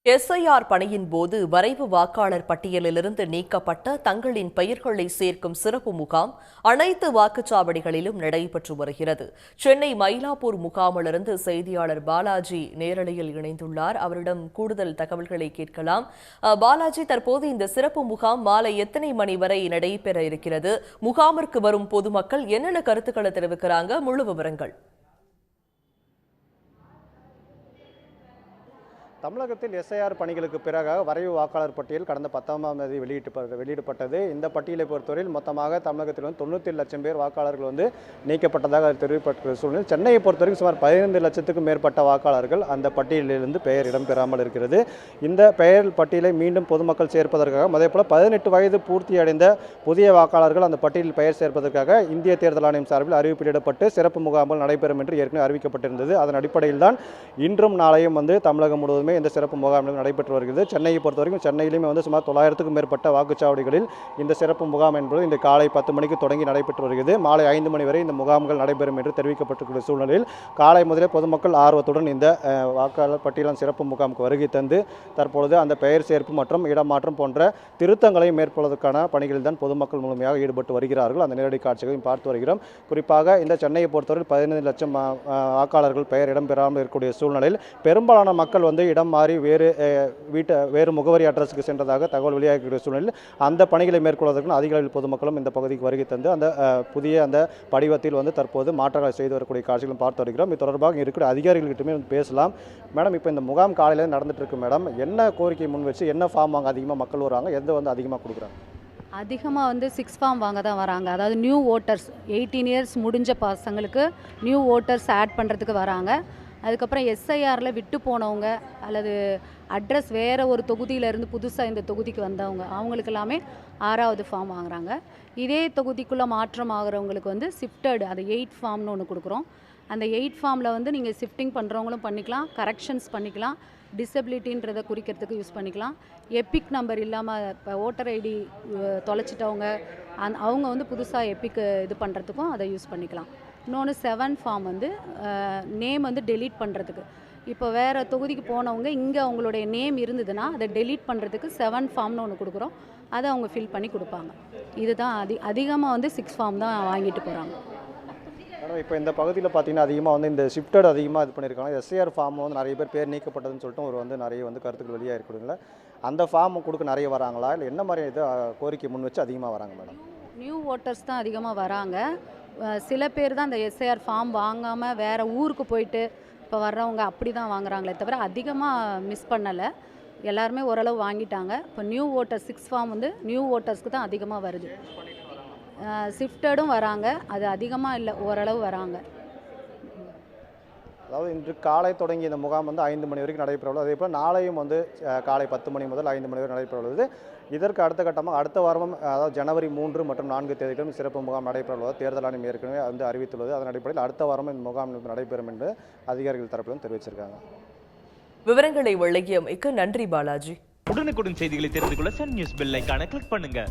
SIR பணியின் போது வரைவு வாக்காளர் பட்டியலிலிருந்து நீக்கப்பட்ட தங்களின் பெயர்களை சேர்க்கும் சிறப்பு முகாம் அனைத்து வாக்குச்சாவடிகளிலும் நடைபெற்று வருகிறது. சென்னை மயிலாப்பூர் முகாமிலிருந்து செய்தியாளர் பாலாஜி நேரலையில் இணைந்துள்ளார். அவரிடம் கூடுதல் தகவல்களை கேட்கலாம். பாலாஜி, தற்போது இந்த சிறப்பு முகாம் மாலை எத்தனை மணி வரை நடைபெற இருக்கிறது? முகாமிற்கு வரும் பொதுமக்கள் என்னென்ன கருத்துக்களை தெரிவிக்கிறாங்க? முழு விவரங்கள். தமிழகத்தில் எஸ்ஐஆர் பணிகளுக்கு பிறகு வரைவு வாக்காளர் பட்டியல் கடந்த 10ஆம் தேதி வெளியிடப்பட்டது. இந்த பட்டியலை பொறுத்தவரையில் மொத்தமாக தமிழகத்தில் 97 லட்சம் பேர் வாக்காளர்கள் நீக்கப்பட்டதாக தெரிவிக்கப்பட்ட சூழ்நிலை சென்னையை பொறுத்தவரைக்கும் சுமார் 15 லட்சத்துக்கும் மேற்பட்ட வாக்காளர்கள் அந்த பட்டியலிலிருந்து பெயர் இடம்பெறாமல் இருக்கிறது. இந்த பெயர் பட்டியலை மீண்டும் பொதுமக்கள் சேர்ப்பதற்காக அதேபோல 18 வயது பூர்த்தி அடைந்த புதிய வாக்காளர்கள் அந்த பட்டியலில் பெயர் சேர்ப்பதற்காக இந்திய தேர்தல் ஆணையம் சார்பில் அறிவிப்பிடப்பட்டு சிறப்பு முகாம்கள் நடைபெறும் என்று ஏற்கனவே அறிவிக்கப்பட்டிருந்தது. அதன் அடிப்படையில் தான் இன்றும் நாளையும் தமிழகம் முழுவதும் இந்த சிறப்பு முகாம்கள் நடைபெற்று வருகிறது. சென்னையை பொறுத்தவரைக்கும் சென்னையிலுமே சுமார் 900க்கும் மேற்பட்ட வாக்குச்சாவடிகளில் இந்த சிறப்பு முகாம் என்பது இந்த காலை 10 மணிக்கு தொடங்கி நடைபெற்று வருகிறது. மாலை 5 மணி வரை இந்த முகாம்கள் நடைபெறும் என்று தெரிவிக்கப்பட்டிருக்கிற சூழ்நிலையில் காலை முதலே பொதுமக்கள் ஆர்வத்துடன் இந்த வாக்காளர் பட்டியலின் சிறப்பு முகாமுக்கு வருகை தந்து தற்பொழுது அந்த பெயர் சேர்ப்பு மற்றும் இடமாற்றம் போன்ற திருத்தங்களை மேற்கொள்வதற்கான பணிகளில் தான் பொதுமக்கள் முழுமையாக ஈடுபட்டு வருகிறார்கள். அந்த நேரடி காட்சிகளையும் பார்த்து வருகிறோம். குறிப்பாக இந்த சென்னையை பொறுத்தவரை 15 லட்சம் வாக்காளர்கள் பெயர் இடம்பெறாமல் இருக்கக்கூடிய சூழ்நிலையில் பெரும்பாலான மக்கள் இடம் மாறி வேறு முகவரி அட்ரஸுக்கு சென்றதாக தகவல் வெளியாகிற சூழ்நிலையில் அந்த பணிகளை மேற்கொள்வதற்கு அதிக அளவில் பொதுமக்களும் இந்த பகுதிக்கு வருகை தந்து அந்த புதிய அந்த படிவத்தில் தற்போது மாற்றங்களை செய்து வரக்கூடிய காட்சிகளும் பார்த்து வருகிறோம். இது தொடர்பாக இருக்கிற அதிகாரிகள்கிட்டமே பேசலாம். மேடம், இப்போ இந்த முகாம் காலையில் நடந்துட்டு இருக்கு மேடம், என்ன கோரிக்கை முன் வச்சு என்ன ஃபார்ம் வாங்க அதிகமாக மக்கள் வராங்க, எந்த அதிகமாக கொடுக்குறாங்க? அதிகமாக 6 ஃபார்ம் வாங்க தான் வராங்க. அதாவது நியூ ஓட்டர்ஸ் 18 இயர்ஸ் முடிஞ்ச பசங்களுக்கு நியூ ஓட்டர்ஸ் ஆட் பண்ணுறதுக்கு வராங்க. அதுக்கப்புறம் எஸ்ஐஆரில் விட்டு போனவங்க அல்லது அட்ரஸ் வேறு ஒரு தொகுதியிலேருந்து புதுசாக இந்த தொகுதிக்கு வந்தவங்க அவங்களுக்கு எல்லாமே 6வது ஃபார்ம் வாங்குறாங்க. இதே தொகுதிக்குள்ளே மாற்றம் ஆகிறவங்களுக்கு ஷிஃப்டட் அது 8 ஃபார்ம்னு ஒன்று கொடுக்குறோம். அந்த 8 ஃபார்மில் நீங்கள் ஷிஃப்டிங் பண்ணுறவங்களும் பண்ணிக்கலாம், கரெக்ஷன்ஸ் பண்ணிக்கலாம், டிசபிலிட்டின்றதை குறிக்கிறதுக்கு யூஸ் பண்ணிக்கலாம். எபிக் நம்பர் இல்லாமல் இப்போ ஓட்டர் ஐடி தொலைச்சிட்டவங்க அவங்க புதுசாக எபிக் இது பண்ணுறதுக்கும் அதை யூஸ் பண்ணிக்கலாம். இன்னொன்று 7 ஃபார்ம் நேம் டெலீட் பண்ணுறதுக்கு. இப்போ வேறு தொகுதிக்கு போனவங்க இங்கே அவங்களுடைய நேம் இருந்ததுன்னா அதை டெலீட் பண்ணுறதுக்கு 7 ஃபார்ம்னு ஒன்று கொடுக்குறோம். அதை அவங்க ஃபில் பண்ணி கொடுப்பாங்க. இதுதான் அதிகமாக 6 ஃபார்ம் தான் வாங்கிட்டு போகிறாங்க. இப்போ இந்த பகுதியில் பார்த்தீங்கன்னா அதிகமாக இந்த ஷிஃப்டட் அதிகமாக இது பண்ணியிருக்காங்க. எஸ்ஐஆர் ஃபார்ம் நிறைய பேர் நீக்கப்பட்டதுன்னு சொல்லிட்டு ஒரு நிறைய கருத்துக்கள் வெளியாக இருக்குதுங்களா? அந்த ஃபார்ம் கொடுக்க நிறைய வராங்களா, இல்லை என்ன மாதிரி இது கோரிக்கை முன் வச்சு அதிகமாக வராங்க மேடம்? நியூ ஓட்டர்ஸ் தான் அதிகமாக வராங்க. சில பேர் தான் அந்த எஸ்ஐஆர் ஃபார்ம் வாங்காமல் வேறு ஊருக்கு போயிட்டு இப்போ வர்றவங்க அப்படி தான் வாங்குறாங்களே தவிர அதிகமாக மிஸ் பண்ணலை. எல்லாருமே ஓரளவு வாங்கிட்டாங்க. இப்போ நியூ ஓட்டர்ஸ் 6 ஃபார்ம் நியூ ஓட்டர்ஸ்க்கு தான் அதிகமாக வருது. ஷிஃப்டடும் வராங்க, அது அதிகமாக இல்லை, ஓரளவு வராங்க. அதாவது இன்று காலை தொடங்கி இந்த முகாம் 5 மணி வரைக்கும் நடைபெறவுள்ளது. அதே போல் நாளையும் காலை 10 மணி முதல் 5 மணி வரை நடைபெறவுள்ளது. இதற்கு அடுத்த கட்டமாக அடுத்த வாரமும் அதாவது ஜனவரி 3 மற்றும் 4 தேதிகளும் சிறப்பு முகாம் நடைபெறவுள்ளது. தேர்தல் ஆணையம் ஏற்கனவே அறிவித்துள்ளது. அதன் அடிப்படையில் அடுத்த வாரமும் இந்த முகாம் நடைபெறும் என்று அதிகாரிகள் தரப்பிலும் தெரிவிச்சிருக்காங்க. விவரங்களை வழங்கியமைக்கு நன்றி பாலாஜி. உடனுக்குடன் செய்திகளை தெரிந்து கொள்ள சன் நியூஸ் பெல் ஐகானை கிளிக் பண்ணுங்க.